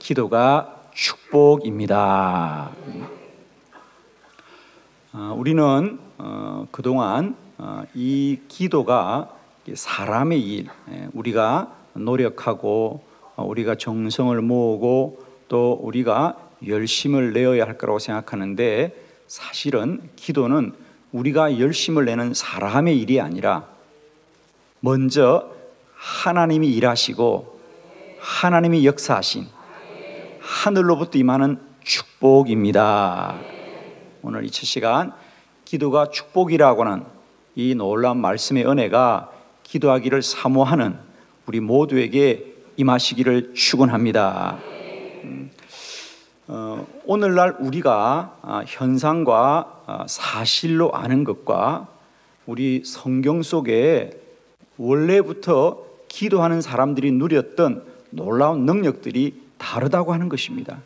기도가 축복입니다. 우리는 그동안 이 기도가 사람의 일, 우리가 노력하고 우리가 정성을 모으고 또 우리가 열심을 내어야 할 거라고 생각하는데, 사실은 기도는 우리가 열심을 내는 사람의 일이 아니라 먼저 하나님이 일하시고 하나님이 역사하신 하늘로부터 임하는 축복입니다. 오늘 이 첫 시간 기도가 축복이라고 하는 이 놀라운 말씀의 은혜가 기도하기를 사모하는 우리 모두에게 임하시기를 축원합니다. 오늘날 우리가 현상과 사실로 아는 것과 우리 성경 속에 원래부터 기도하는 사람들이 누렸던 놀라운 능력들이 다르다고 하는 것입니다.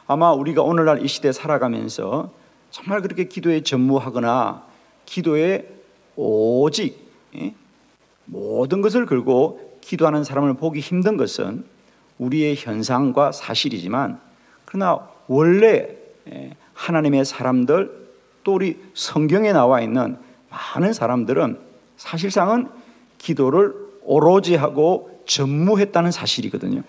아마 우리가 오늘날 이 시대에 살아가면서 정말 그렇게 기도에 전무하거나 기도에 오직 모든 것을 걸고 기도하는 사람을 보기 힘든 것은 우리의 현상과 사실이지만, 그러나 원래 하나님의 사람들, 또 우리 성경에 나와 있는 많은 사람들은 사실상은 기도를 오로지 하고 전무했다는 사실이거든요.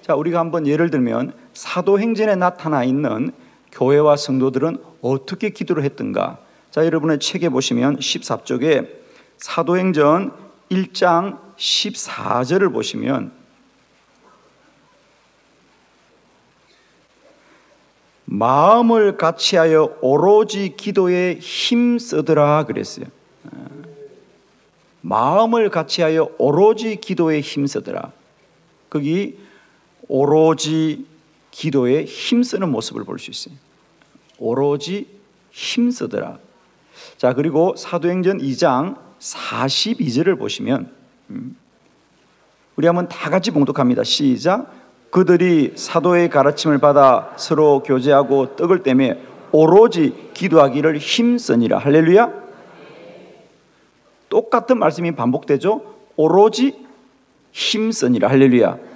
자, 우리가 한번 예를 들면 사도행전에 나타나 있는 교회와 성도들은 어떻게 기도를 했던가. 자, 여러분의 책에 보시면 14쪽에 사도행전 1장 14절을 보시면 마음을 같이하여 오로지 기도에 힘쓰더라 그랬어요. 마음을 같이하여 오로지 기도에 힘쓰더라. 거기 오로지 기도에 힘쓰는 모습을 볼 수 있어요. 오로지 힘쓰더라. 자, 그리고 사도행전 2장 42절을 보시면 우리 한번 다 같이 봉독합니다. 시작. 그들이 사도의 가르침을 받아 서로 교제하고 떡을 떼며 오로지 기도하기를 힘쓰니라. 할렐루야. 똑같은 말씀이 반복되죠. 오로지 힘쓰니라. 할렐루야.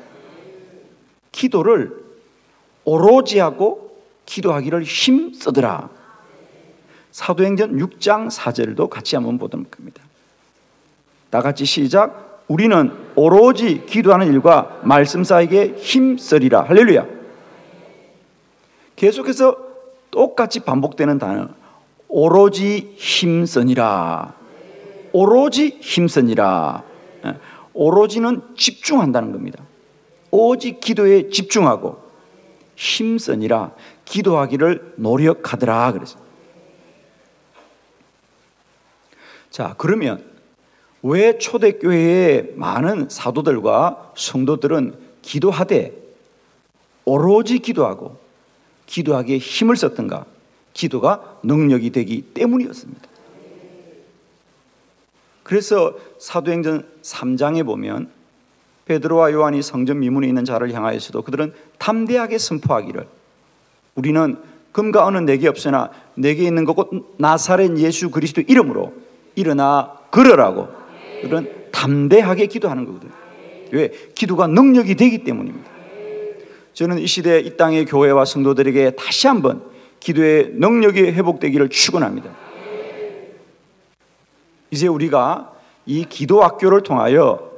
기도를 오로지 하고 기도하기를 힘쓰더라. 사도행전 6장 4절도 같이 한번 보도록 합니다. 다 같이 시작. 우리는 오로지 기도하는 일과 말씀 사이에 힘쓰리라. 할렐루야. 계속해서 똑같이 반복되는 단어, 오로지 힘쓰니라. 오로지 힘쓰니라. 오로지는 집중한다는 겁니다. 오직 기도에 집중하고, 힘쓰니라, 기도하기를 노력하더라 그랬어요. 자, 그러면 왜 초대교회의 많은 사도들과 성도들은 기도하되 오로지 기도하고 기도하기에 힘을 썼던가? 기도가 능력이 되기 때문이었습니다. 그래서 사도행전 3장에 보면 베드로와 요한이 성전 미문에 있는 자를 향하여서도 그들은 담대하게 선포하기를, 우리는 금과 은은 내게 없으나 내게 있는 것 곧 나사렛 예수 그리스도 이름으로 일어나 걸으라고, 그런 담대하게 기도하는 거거든요. 왜? 기도가 능력이 되기 때문입니다. 저는 이 시대 이 땅의 교회와 성도들에게 다시 한번 기도의 능력이 회복되기를 축원합니다. 이제 우리가 이 기도 학교를 통하여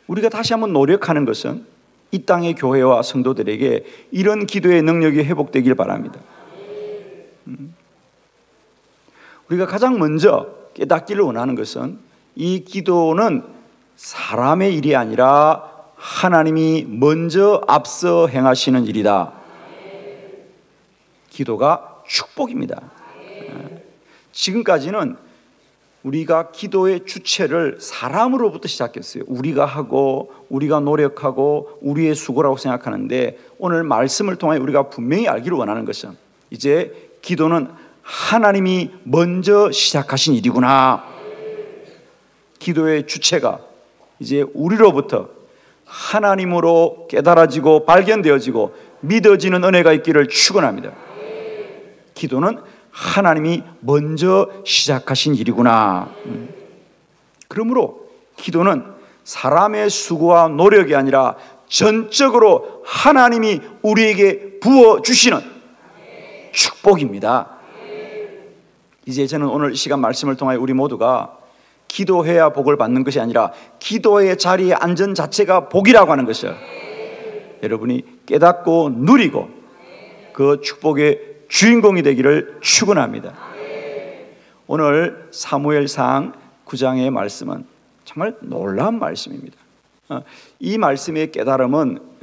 우리가 다시 한번 노력하는 것은 이 땅의 교회와 성도들에게 이런 기도의 능력이 회복되길 바랍니다. 우리가 가장 먼저 깨닫기를 원하는 것은 이 기도는 사람의 일이 아니라 하나님이 먼저 앞서 행하시는 일이다. 기도가 축복입니다. 지금까지는 우리가 기도의 주체를 사람으로부터 시작했어요. 우리가 하고 우리가 노력하고 우리의 수고라고 생각하는데, 오늘 말씀을 통해 우리가 분명히 알기를 원하는 것은 이제 기도는 하나님이 먼저 시작하신 일이구나. 기도의 주체가 이제 우리로부터 하나님으로 깨달아지고 발견되어지고 믿어지는 은혜가 있기를 축원합니다. 기도는 하나님이 먼저 시작하신 일이구나. 그러므로 기도는 사람의 수고와 노력이 아니라 전적으로 하나님이 우리에게 부어주시는 축복입니다. 이제 저는 오늘 시간 말씀을 통하여 우리 모두가 기도해야 복을 받는 것이 아니라 기도의 자리에 앉은 자체가 복이라고 하는 것이요, 여러분이 깨닫고 누리고 그 축복의 주인공이 되기를 축원합니다. 오늘 사무엘상 9장의 말씀은 정말 놀라운 말씀입니다. 이 말씀의 깨달음은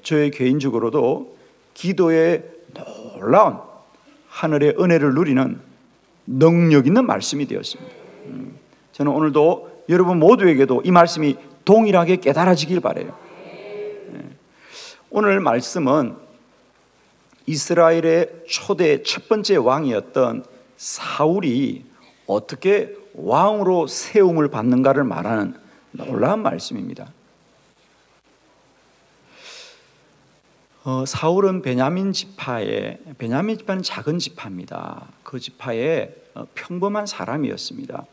저의 개인적으로도 기도의 놀라운 하늘의 은혜를 누리는 능력 있는 말씀이 되었습니다. 저는 오늘도 여러분 모두에게도 이 말씀이 동일하게 깨달아지길 바라요. 오늘 말씀은 이스라엘의 초대 첫 번째 왕이었던 사울이 어떻게 왕으로 세움을 받는가를 말하는 놀라운 말씀입니다. 사울은 베냐민 지파는 작은 지파입니다. 그 지파의 평범한 사람이었습니다.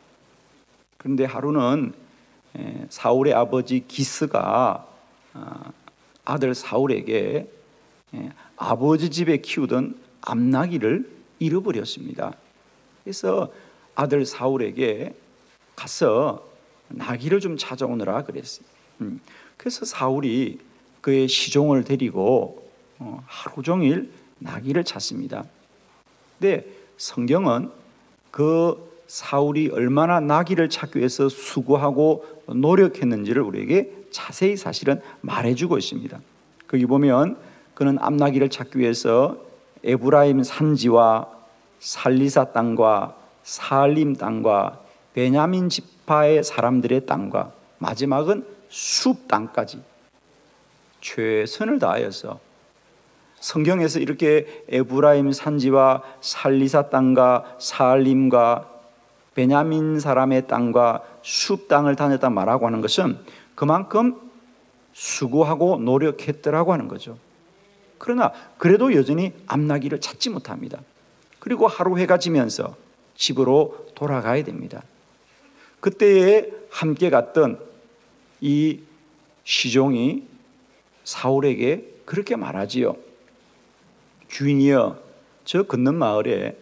그런데 하루는 사울의 아버지 기스가 아들 사울에게 아버지 집에 키우던 암나귀를 잃어버렸습니다. 그래서 아들 사울에게 가서 나귀를 좀 찾아오느라 그랬어요. 그래서 사울이 그의 시종을 데리고 하루 종일 나귀를 찾습니다. 근데 성경은 그 사울이 얼마나 나귀를 찾기 위해서 수고하고 노력했는지를 우리에게 자세히 사실은 말해주고 있습니다. 거기 보면 그는 암나귀를 찾기 위해서 에브라임 산지와 살리사 땅과 사알림 땅과 베냐민 지파의 사람들의 땅과 마지막은 숲 땅까지 최선을 다하여서, 성경에서 이렇게 에브라임 산지와 살리사 땅과 사알림과 베냐민 사람의 땅과 숲 땅을 다녔다 말하고 하는 것은 그만큼 수고하고 노력했더라고 하는 거죠. 그러나 그래도 여전히 암나귀를 찾지 못합니다. 그리고 하루 해가 지면서 집으로 돌아가야 됩니다. 그때에 함께 갔던 이 시종이 사울에게 그렇게 말하지요. 주인이여, 저 걷는 마을에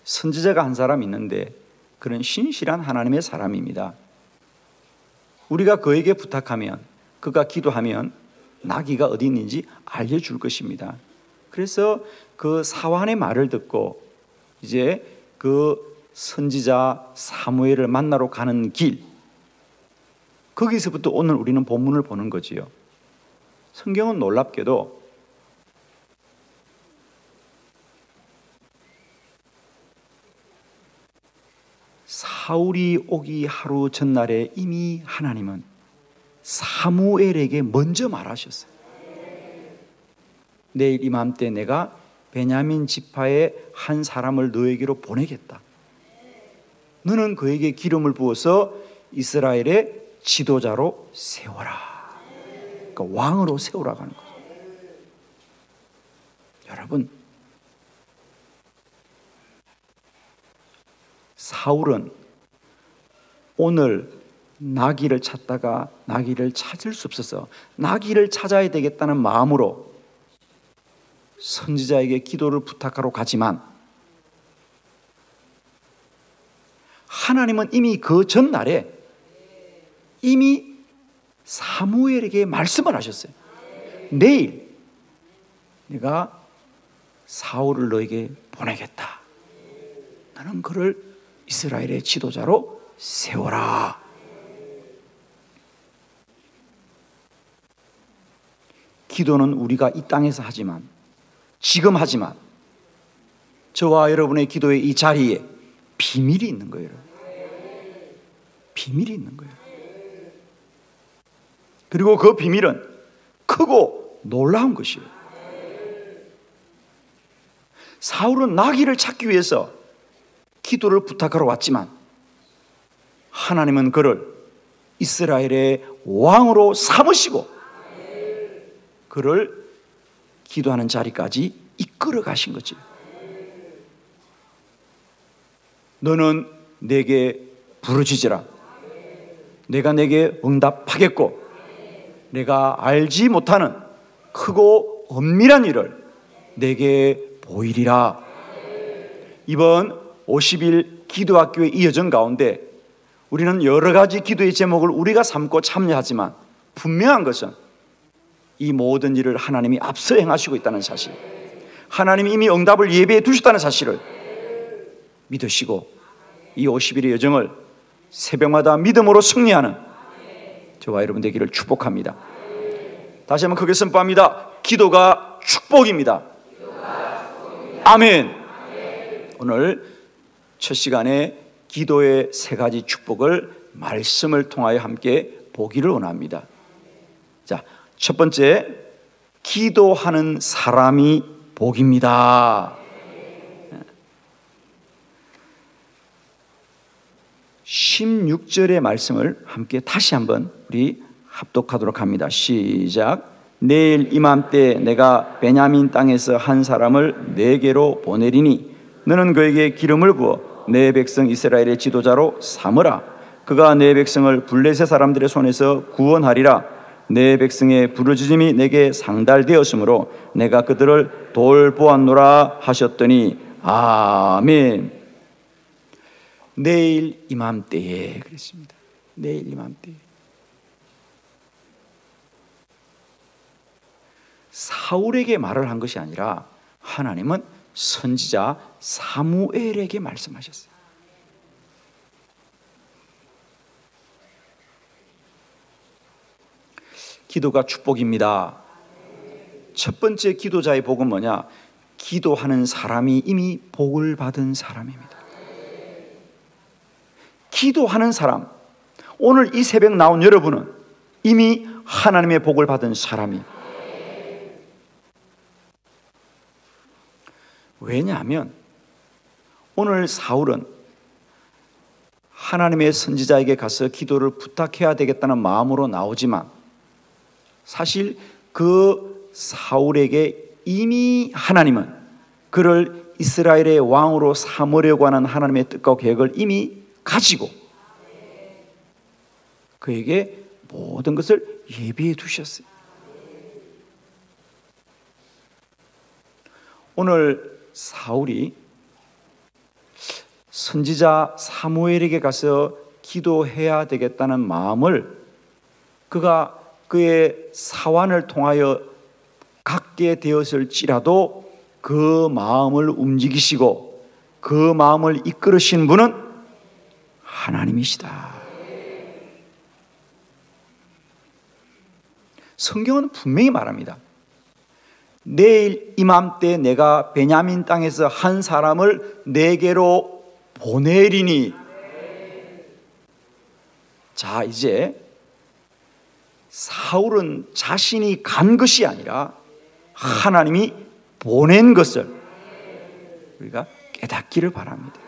선지자가 한 사람 있는데 그는 신실한 하나님의 사람입니다. 우리가 그에게 부탁하면, 그가 기도하면 나귀가 어디 있는지 알려줄 것입니다. 그래서 그 사환의 말을 듣고 이제 그 선지자 사무엘을 만나러 가는 길, 거기서부터 오늘 우리는 본문을 보는 거지요. 성경은 놀랍게도 사울이 오기 하루 전날에 이미 하나님은 사무엘에게 먼저 말하셨어요. 내일 이맘때 내가 베냐민 지파의 한 사람을 너에게로 보내겠다. 너는 그에게 기름을 부어서 이스라엘의 지도자로 세워라. 그러니까 왕으로 세우라고 하는 거죠. 여러분, 사울은 오늘 나귀를 찾다가 나귀를 찾을 수 없어서 나귀를 찾아야 되겠다는 마음으로 선지자에게 기도를 부탁하러 가지만, 하나님은 이미 그 전날에 이미 사무엘에게 말씀을 하셨어요. 내일 내가 사울을 너에게 보내겠다. 나는 그를 이스라엘의 지도자로 세워라. 기도는 우리가 이 땅에서 하지만, 지금 하지만, 저와 여러분의 기도의 이 자리에 비밀이 있는 거예요. 비밀이 있는 거예요. 그리고 그 비밀은 크고 놀라운 것이에요. 사울은 나귀를 찾기 위해서 기도를 부탁하러 왔지만 하나님은 그를 이스라엘의 왕으로 삼으시고 그를 기도하는 자리까지 이끌어 가신 거지. 너는 내게 부르짖으라. 내가 내게 응답하겠고 내가 알지 못하는 크고 엄밀한 일을 내게 보이리라. 이번 50일 기도학교의 이 여정 가운데 우리는 여러 가지 기도의 제목을 우리가 삼고 참여하지만 분명한 것은 이 모든 일을 하나님이 앞서 행하시고 있다는 사실, 하나님이 이미 응답을 예비해 두셨다는 사실을 믿으시고 이 50일의 여정을 새벽마다 믿음으로 승리하는 저와 여러분 되기를 축복합니다. 다시 한번 크게 선포합니다. 기도가 축복입니다. 아멘. 오늘 첫 시간에 기도의 세 가지 축복을 말씀을 통하여 함께 보기를 원합니다. 자, 첫 번째, 기도하는 사람이 복입니다. 16절의 말씀을 함께 다시 한번 우리 합독하도록 합니다. 시작. 내일 이맘때 내가 베냐민 땅에서 한 사람을 내게로 보내리니 너는 그에게 기름을 부어 내 백성 이스라엘의 지도자로 삼으라. 그가 내 백성을 블레셋 사람들의 손에서 구원하리라. 내 백성의 부르짖음이 내게 상달되었으므로 내가 그들을 돌보았노라 하셨더니 아멘. 내일 이맘때에 그랬습니다. 내일 이맘때에. 사울에게 말을 한 것이 아니라 하나님은 선지자 사무엘에게 말씀하셨어요. 기도가 축복입니다. 첫 번째 기도자의 복은 뭐냐? 기도하는 사람이 이미 복을 받은 사람입니다. 기도하는 사람, 오늘 이 새벽 나온 여러분은 이미 하나님의 복을 받은 사람이에요. 왜냐하면 오늘 사울은 하나님의 선지자에게 가서 기도를 부탁해야 되겠다는 마음으로 나오지만 사실 그 사울에게 이미 하나님은 그를 이스라엘의 왕으로 삼으려고 하는 하나님의 뜻과 계획을 이미 가지고 그에게 모든 것을 예비해 두셨어요. 오늘 사울이 선지자 사무엘에게 가서 기도해야 되겠다는 마음을 그가 그의 사환을 통하여 갖게 되었을지라도 그 마음을 움직이시고 그 마음을 이끌으신 분은 하나님이시다. 성경은 분명히 말합니다. 내일 이맘때 내가 베냐민 땅에서 한 사람을 내게로 보내리니. 자, 이제 사울은 자신이 간 것이 아니라 하나님이 보낸 것을 우리가 깨닫기를 바랍니다.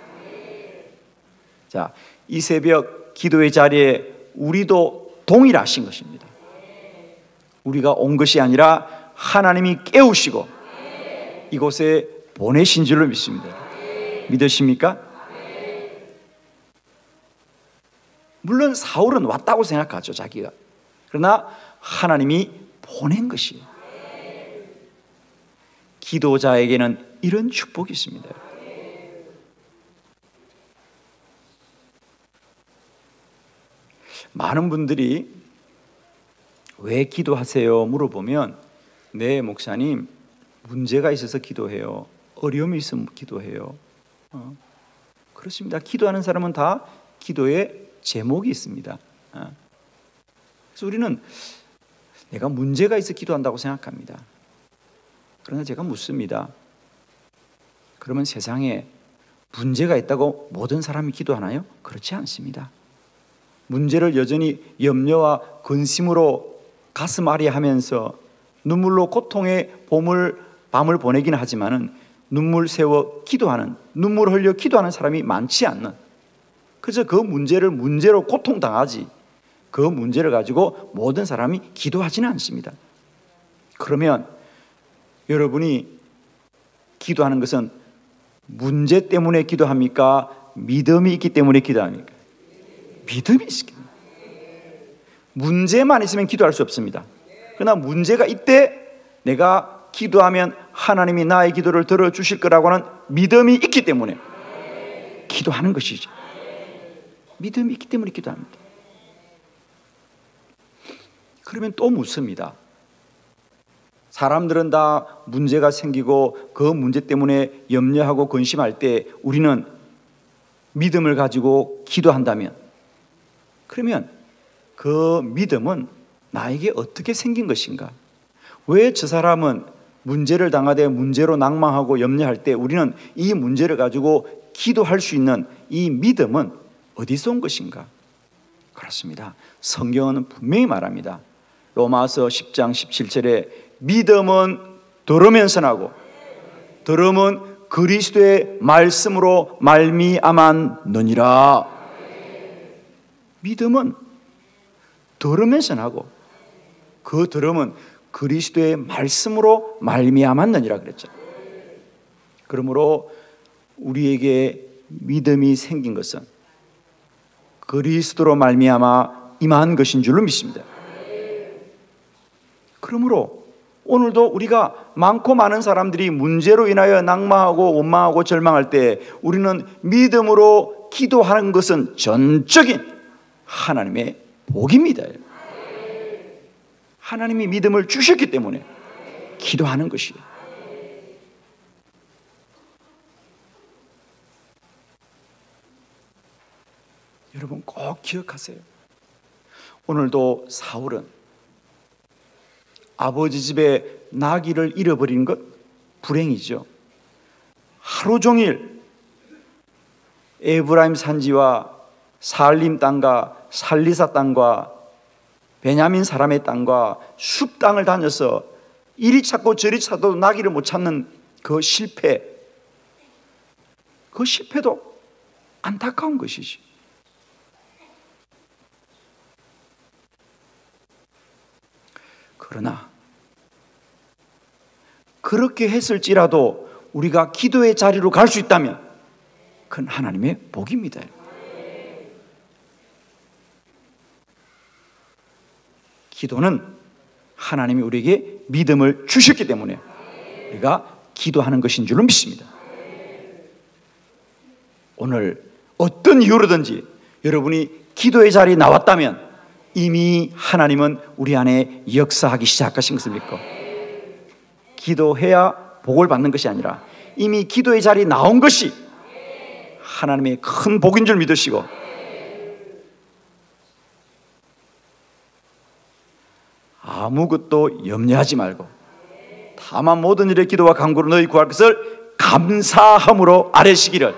자, 이 새벽 기도의 자리에 우리도 동일하신 것입니다. 우리가 온 것이 아니라 하나님이 깨우시고 이곳에 보내신 줄로 믿습니다. 믿으십니까? 물론 사울은 왔다고 생각하죠, 자기가. 그러나 하나님이 보낸 것이에요. 기도자에게는 이런 축복이 있습니다. 많은 분들이 왜 기도하세요? 물어보면 네, 목사님, 문제가 있어서 기도해요. 어려움이 있으면 기도해요. 그렇습니다. 기도하는 사람은 다 기도의 제목이 있습니다. 그래서 우리는 내가 문제가 있어 기도한다고 생각합니다. 그러나 제가 묻습니다. 그러면 세상에 문제가 있다고 모든 사람이 기도하나요? 그렇지 않습니다. 문제를 여전히 염려와 근심으로 가슴 아리하면서 눈물로 고통의 밤을 보내기는 하지만은 눈물 세워 기도하는, 눈물 흘려 기도하는 사람이 많지 않는, 그래서 그 문제를 문제로 고통당하지 그 문제를 가지고 모든 사람이 기도하지는 않습니다. 그러면 여러분이 기도하는 것은 문제 때문에 기도합니까? 믿음이 있기 때문에 기도합니까? 믿음이 있습니다. 문제만 있으면 기도할 수 없습니다. 그러나 문제가 이때 내가 기도하면 하나님이 나의 기도를 들어주실 거라고 하는 믿음이 있기 때문에 기도하는 것이죠. 믿음이 있기 때문에 기도합니다. 그러면 또 묻습니다. 사람들은 다 문제가 생기고 그 문제 때문에 염려하고 근심할 때 우리는 믿음을 가지고 기도한다면, 그러면 그 믿음은 나에게 어떻게 생긴 것인가? 왜 저 사람은 문제를 당하되 문제로 낭망하고 염려할 때 우리는 이 문제를 가지고 기도할 수 있는 이 믿음은 어디서 온 것인가? 그렇습니다. 성경은 분명히 말합니다. 로마서 10장 17절에 믿음은 들으면서 나고 들음은 그리스도의 말씀으로 말미암았느니라. 믿음은 들으면서 나고 그 들음은 그리스도의 말씀으로 말미암았느니라 그랬죠. 그러므로 우리에게 믿음이 생긴 것은 그리스도로 말미암아 임한 것인 줄로 믿습니다. 그러므로 오늘도 우리가 많고 많은 사람들이 문제로 인하여 낭망하고 원망하고 절망할 때 우리는 믿음으로 기도하는 것은 전적인 하나님의 복입니다. 하나님이 믿음을 주셨기 때문에 기도하는 것이에요. 여러분 꼭 기억하세요. 오늘도 사울은 아버지 집에 나귀를 잃어버린 것 불행이죠. 하루 종일 에브라임 산지와 살림 땅과 살리사 땅과 베냐민 사람의 땅과 숲 땅을 다녀서 이리 찾고 저리 찾아도 나귀를 못 찾는 그 실패, 그 실패도 안타까운 것이지. 그러나 그렇게 했을지라도 우리가 기도의 자리로 갈 수 있다면 그건 하나님의 복입니다. 기도는 하나님이 우리에게 믿음을 주셨기 때문에 우리가 기도하는 것인 줄로 믿습니다. 오늘 어떤 이유로든지 여러분이 기도의 자리에 나왔다면 이미 하나님은 우리 안에 역사하기 시작하신 것을 믿고, 기도해야 복을 받는 것이 아니라 이미 기도의 자리에 나온 것이 하나님의 큰 복인 줄 믿으시고, 아무것도 염려하지 말고 다만 모든 일에 기도와 간구로 너희 구할 것을 감사함으로 아뢰시기를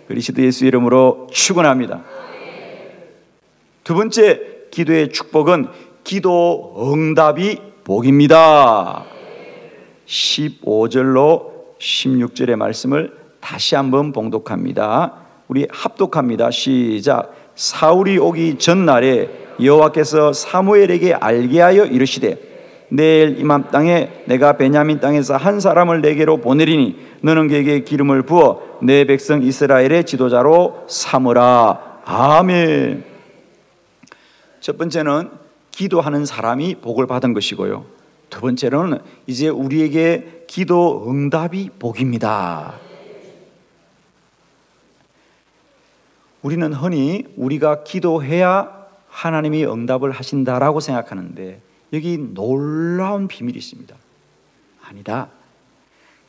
그리스도 예수 이름으로 축원합니다. 두 번째 기도의 축복은 기도 응답이 복입니다. 15절로 16절의 말씀을 다시 한번 봉독합니다. 우리 합독합니다. 시작. 사울이 오기 전날에 여호와께서 사무엘에게 알게 하여 이르시되 내일 이맘땅에 내가 베냐민 땅에서 한 사람을 내게로 보내리니 너는 그에게 기름을 부어 내 백성 이스라엘의 지도자로 삼으라. 아멘. 첫 번째는 기도하는 사람이 복을 받은 것이고요, 두 번째로는 이제 우리에게 기도 응답이 복입니다. 우리는 흔히 우리가 기도해야 하나님이 응답을 하신다라고 생각하는데 여기 놀라운 비밀이 있습니다. 아니다.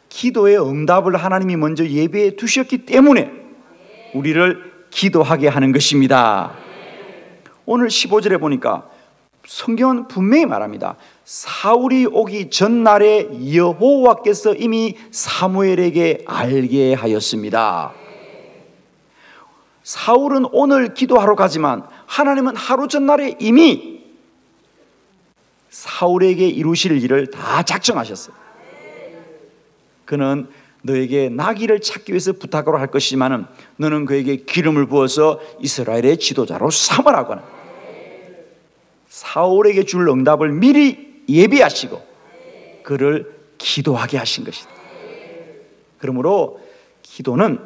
기도의 응답을 하나님이 먼저 예비해 두셨기 때문에 우리를 기도하게 하는 것입니다. 오늘 15절에 보니까 성경은 분명히 말합니다. 사울이 오기 전날에 여호와께서 이미 사무엘에게 알게 하였습니다. 사울은 오늘 기도하러 가지만 하나님은 하루 전날에 이미 사울에게 이루실 일을 다 작정하셨어요. 그는 너에게 나귀를 찾기 위해서 부탁으로 할 것이지만 너는 그에게 기름을 부어서 이스라엘의 지도자로 삼으라고 하는, 사울에게 줄 응답을 미리 예비하시고 그를 기도하게 하신 것이다. 그러므로 기도는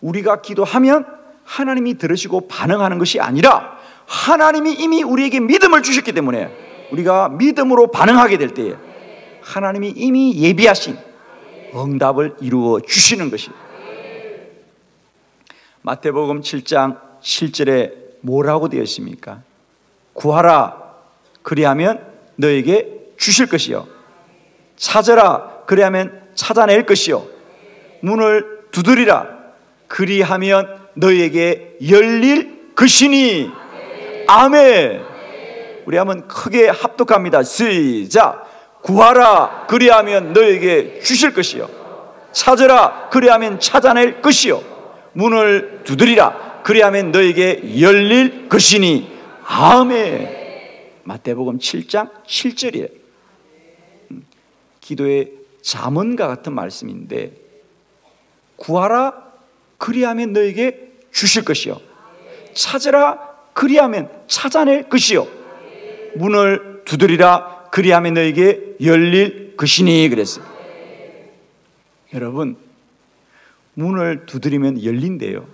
우리가 기도하면 하나님이 들으시고 반응하는 것이 아니라 하나님이 이미 우리에게 믿음을 주셨기 때문에 우리가 믿음으로 반응하게 될 때에 하나님이 이미 예비하신 응답을 이루어 주시는 것입니다. 마태복음 7장 7절에 뭐라고 되어 있습니까? 구하라 그리하면 너에게 주실 것이요, 찾으라 그리하면 찾아낼 것이요, 문을 두드리라 그리하면 너에게 열릴 것이니. 아멘. 우리 한번 크게 합독합니다. 시작. 구하라 그리하면 너에게 주실 것이요, 찾으라 그리하면 찾아낼 것이요, 문을 두드리라 그리하면 너에게 열릴 것이니. 아멘. 마태복음 7장 7절이에요. 기도의 잠언과 같은 말씀인데, 구하라 그리하면 너에게 주실 것이요, 찾으라 그리하면 찾아낼 것이요, 문을 두드리라 그리하면 너에게 열릴 것이니 그랬어요. 여러분, 문을 두드리면 열린대요.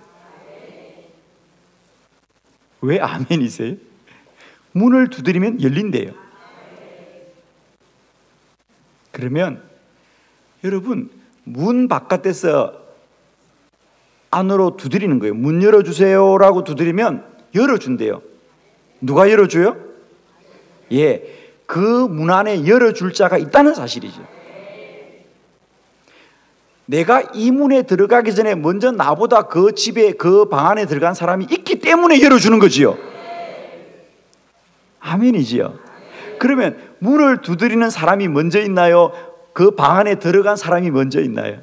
왜 아멘이세요? 문을 두드리면 열린대요. 그러면 여러분, 문 바깥에서 안으로 두드리는 거예요. 문 열어주세요라고 두드리면 열어준대요. 누가 열어줘요? 예, 그 문 안에 열어줄 자가 있다는 사실이죠. 내가 이 문에 들어가기 전에 먼저 나보다 그 집에, 그 방 안에 들어간 사람이 있기 때문에 열어주는 거지요. 아멘이지요. 그러면 문을 두드리는 사람이 먼저 있나요? 그 방 안에 들어간 사람이 먼저 있나요?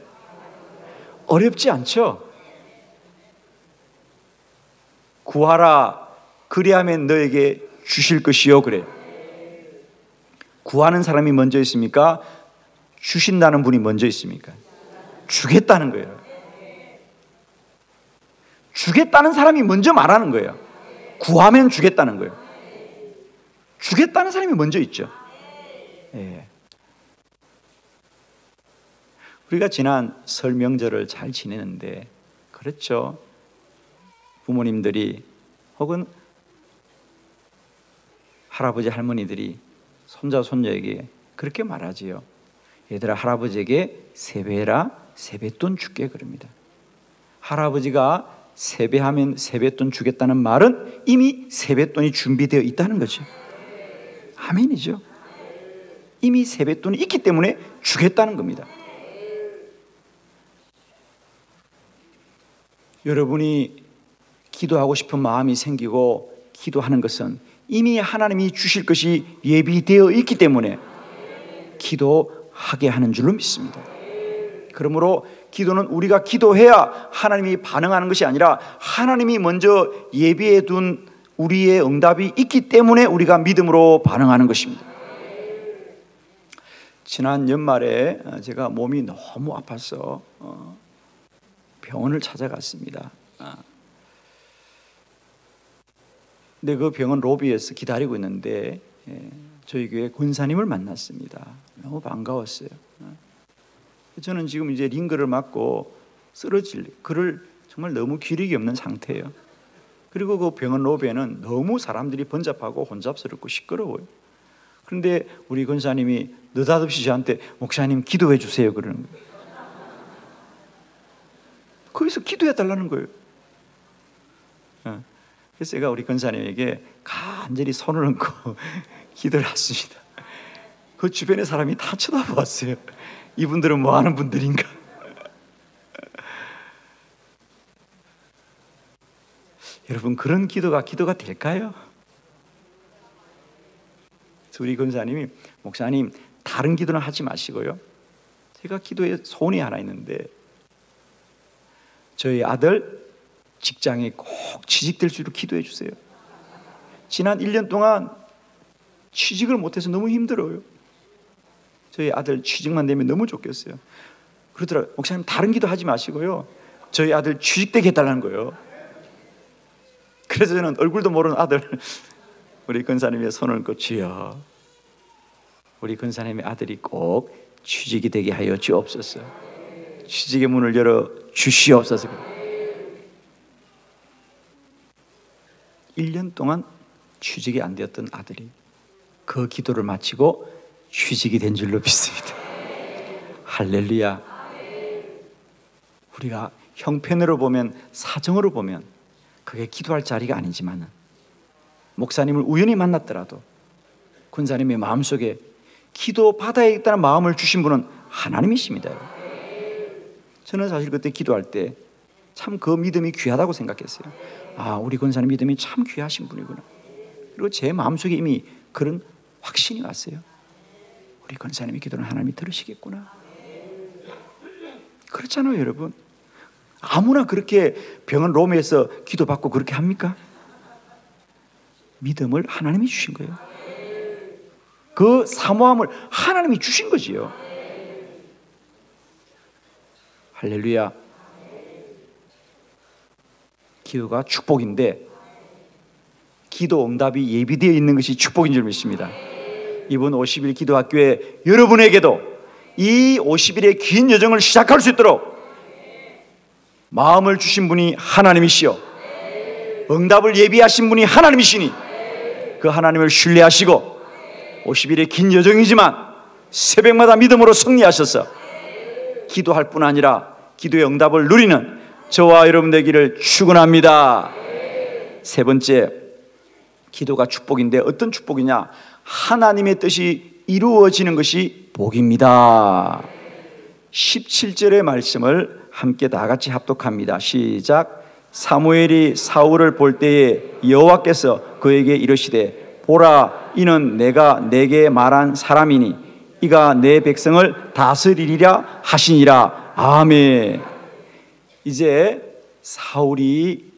어렵지 않죠? 구하라 그리하면 너에게 주실 것이요 그래. 구하는 사람이 먼저 있습니까? 주신다는 분이 먼저 있습니까? 주겠다는 거예요. 주겠다는 사람이 먼저 말하는 거예요. 구하면 주겠다는 거예요. 주겠다는 사람이 먼저 있죠. 예. 우리가 지난 설 명절을 잘 지내는데, 그렇죠, 부모님들이 혹은 할아버지 할머니들이 손자 손녀에게 그렇게 말하지요. 얘들아, 할아버지에게 세배해라, 세뱃돈 줄게 그럽니다. 할아버지가 세배하면 세뱃돈 주겠다는 말은 이미 세뱃돈이 준비되어 있다는 거죠. 아멘이죠. 이미 세뱃돈이 있기 때문에 주겠다는 겁니다. 여러분이 기도하고 싶은 마음이 생기고 기도하는 것은 이미 하나님이 주실 것이 예비되어 있기 때문에 기도하게 하는 줄로 믿습니다. 그러므로 기도는 우리가 기도해야 하나님이 반응하는 것이 아니라 하나님이 먼저 예비해 둔 우리의 응답이 있기 때문에 우리가 믿음으로 반응하는 것입니다. 지난 연말에 제가 몸이 너무 아파서 병원을 찾아갔습니다. 근데 그 병원 로비에서 기다리고 있는데 저희 교회 권사님을 만났습니다. 너무 반가웠어요. 저는 지금 이제 링거를 맞고 쓰러질, 그럴 정말 너무 기력이 없는 상태예요. 그리고 그 병원 로비에는 너무 사람들이 번잡하고 혼잡스럽고 시끄러워요. 그런데 우리 권사님이 느닷없이 저한테 목사님 기도해 주세요 그러는 거예요. 거기서 기도해 달라는 거예요. 그래서 제가 우리 권사님에게 간절히 손을 얹고 기도를 했습니다. 그 주변의 사람이 다 쳐다보았어요. 이분들은 뭐 하는 분들인가? 여러분, 그런 기도가 될까요? 우리 권사님이 목사님 다른 기도는 하지 마시고요, 제가 기도에 소원이 하나 있는데 저희 아들 직장에 꼭 취직될 수 있도록 기도해 주세요. 지난 1년 동안 취직을 못해서 너무 힘들어요. 저희 아들 취직만 되면 너무 좋겠어요. 그러더라고요. 목사님 다른 기도 하지 마시고요, 저희 아들 취직되게 해달라는 거예요. 그래서 저는 얼굴도 모르는 아들 우리 권사님의 손을 얹고 주여, 우리 권사님의 아들이 꼭 취직이 되게 하여 주옵소서, 취직의 문을 열어 주시옵소서. 1년 동안 취직이 안 되었던 아들이 그 기도를 마치고 취직이 된 줄로 믿습니다. 할렐루야. 우리가 형편으로 보면, 사정으로 보면 그게 기도할 자리가 아니지만 목사님을 우연히 만났더라도 권사님의 마음속에 기도 받아야겠다는 마음을 주신 분은 하나님이십니다. 저는 사실 그때 기도할 때 참 그 믿음이 귀하다고 생각했어요. 아, 우리 권사님 믿음이 참 귀하신 분이구나. 그리고 제 마음속에 이미 그런 확신이 왔어요. 우리 권사님의 기도는 하나님이 들으시겠구나. 그렇잖아요, 여러분. 아무나 그렇게 병원 롬에서 기도받고 그렇게 합니까? 믿음을 하나님이 주신 거예요. 그 사모함을 하나님이 주신 거지요. 할렐루야. 기도가 축복인데 기도 응답이 예비되어 있는 것이 축복인 줄 믿습니다. 이번 50일 기도학교에 여러분에게도 이 50일의 긴 여정을 시작할 수 있도록 마음을 주신 분이 하나님이시요 응답을 예비하신 분이 하나님이시니 그 하나님을 신뢰하시고 50일의 긴 여정이지만 새벽마다 믿음으로 승리하셔서 기도할 뿐 아니라 기도의 응답을 누리는 저와 여러분 되기를 축원합니다. 세 번째, 기도가 축복인데 어떤 축복이냐? 하나님의 뜻이 이루어지는 것이 복입니다. 17절의 말씀을 함께 다 같이 합독합니다. 시작. 사무엘이 사울을 볼 때에 여호와께서 그에게 이르시되 보라, 이는 내가 내게 말한 사람이니 이가 내 백성을 다스리리라 하시니라. 아멘. 이제 사울이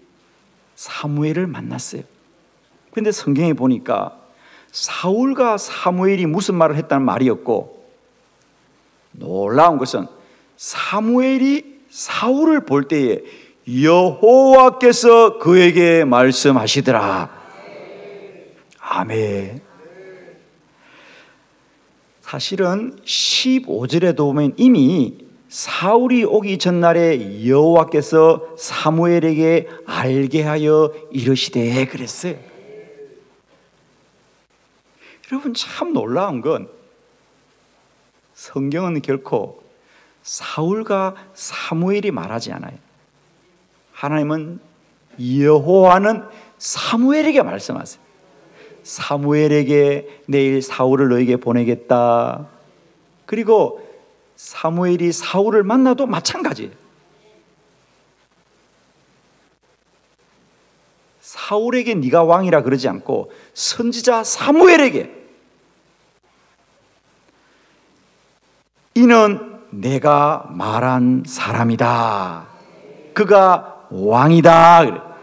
사무엘을 만났어요. 그런데 성경에 보니까 사울과 사무엘이 무슨 말을 했다는 말이었고, 놀라운 것은 사무엘이 사울을 볼 때에 여호와께서 그에게 말씀하시더라. 아멘. 사실은 15절에도 보면 이미 사울이 오기 전날에 여호와께서 사무엘에게 알게 하여 이르시되 그랬어요. 여러분, 참 놀라운 건 성경은 결코 사울과 사무엘이 말하지 않아요. 하나님은, 여호와는 사무엘에게 말씀하세요. 사무엘에게 내일 사울을 너에게 보내겠다. 그리고 사무엘이 사울을 만나도 마찬가지예요. 사울에게 네가 왕이라 그러지 않고 선지자 사무엘에게 이는 내가 말한 사람이다. 그가 왕이다.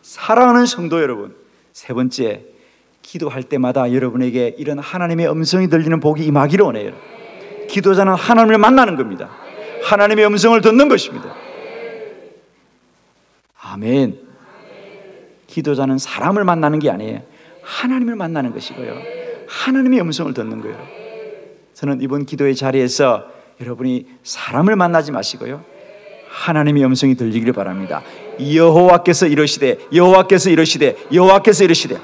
사랑하는 성도 여러분, 세 번째, 기도할 때마다 여러분에게 이런 하나님의 음성이 들리는 복이 임하기를 원해요. 기도자는 하나님을 만나는 겁니다. 하나님의 음성을 듣는 것입니다. 아멘. 기도자는 사람을 만나는 게 아니에요. 하나님을 만나는 것이고요. 하나님의 음성을 듣는 거예요. 저는 이번 기도의 자리에서 여러분이 사람을 만나지 마시고요, 하나님의 음성이 들리기를 바랍니다. 여호와께서 이르시되, 여호와께서 이르시되, 여호와께서 이르시되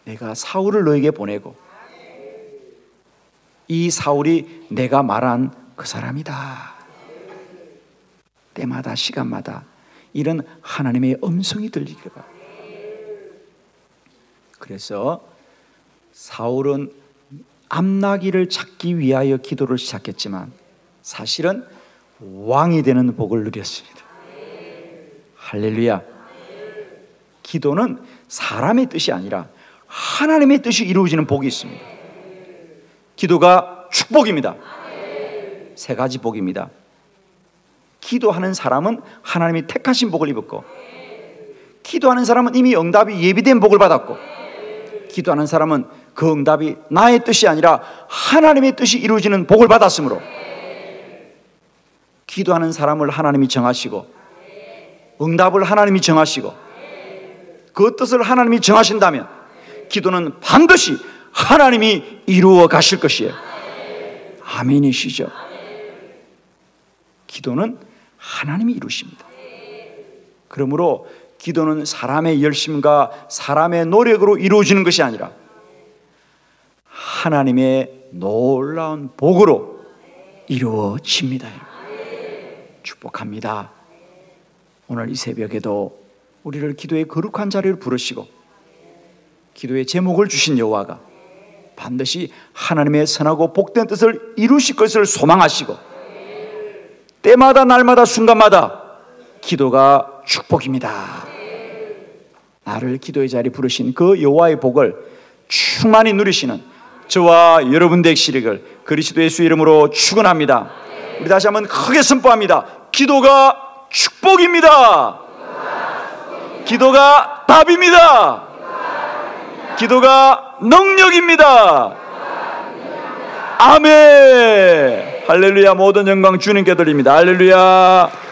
내가 사울을 너에게 보내고 이 사울이 내가 말한 그 사람이다. 때마다 시간마다 이런 하나님의 음성이 들리기를 바랍니다. 그래서 사울은 암나기를 찾기 위하여 기도를 시작했지만 사실은 왕이 되는 복을 누렸습니다. 할렐루야. 기도는 사람의 뜻이 아니라 하나님의 뜻이 이루어지는 복이 있습니다. 기도가 축복입니다. 세 가지 복입니다. 기도하는 사람은 하나님이 택하신 복을 입었고, 기도하는 사람은 이미 응답이 예비된 복을 받았고, 기도하는 사람은 그 응답이 나의 뜻이 아니라 하나님의 뜻이 이루어지는 복을 받았으므로, 기도하는 사람을 하나님이 정하시고 응답을 하나님이 정하시고 그 뜻을 하나님이 정하신다면 기도는 반드시 하나님이 이루어 가실 것이에요. 아멘이시죠? 기도는 하나님이 이루십니다. 그러므로 기도는 사람의 열심과 사람의 노력으로 이루어지는 것이 아니라 하나님의 놀라운 복으로 이루어집니다. 축복합니다. 오늘 이 새벽에도 우리를 기도의 거룩한 자리를 부르시고 기도의 제목을 주신 여호와가 반드시 하나님의 선하고 복된 뜻을 이루실 것을 소망하시고 때마다 날마다 순간마다 기도가 축복입니다. 나를 기도의 자리에 부르신 그 여호와의 복을 충만히 누리시는 저와 여러분 되시기를 그리스도 예수 이름으로 축원합니다. 우리 다시 한번 크게 선포합니다. 기도가 축복입니다. 기도가 답입니다. 기도가 능력입니다. 아멘. 할렐루야. 모든 영광 주님께 드립니다. 할렐루야.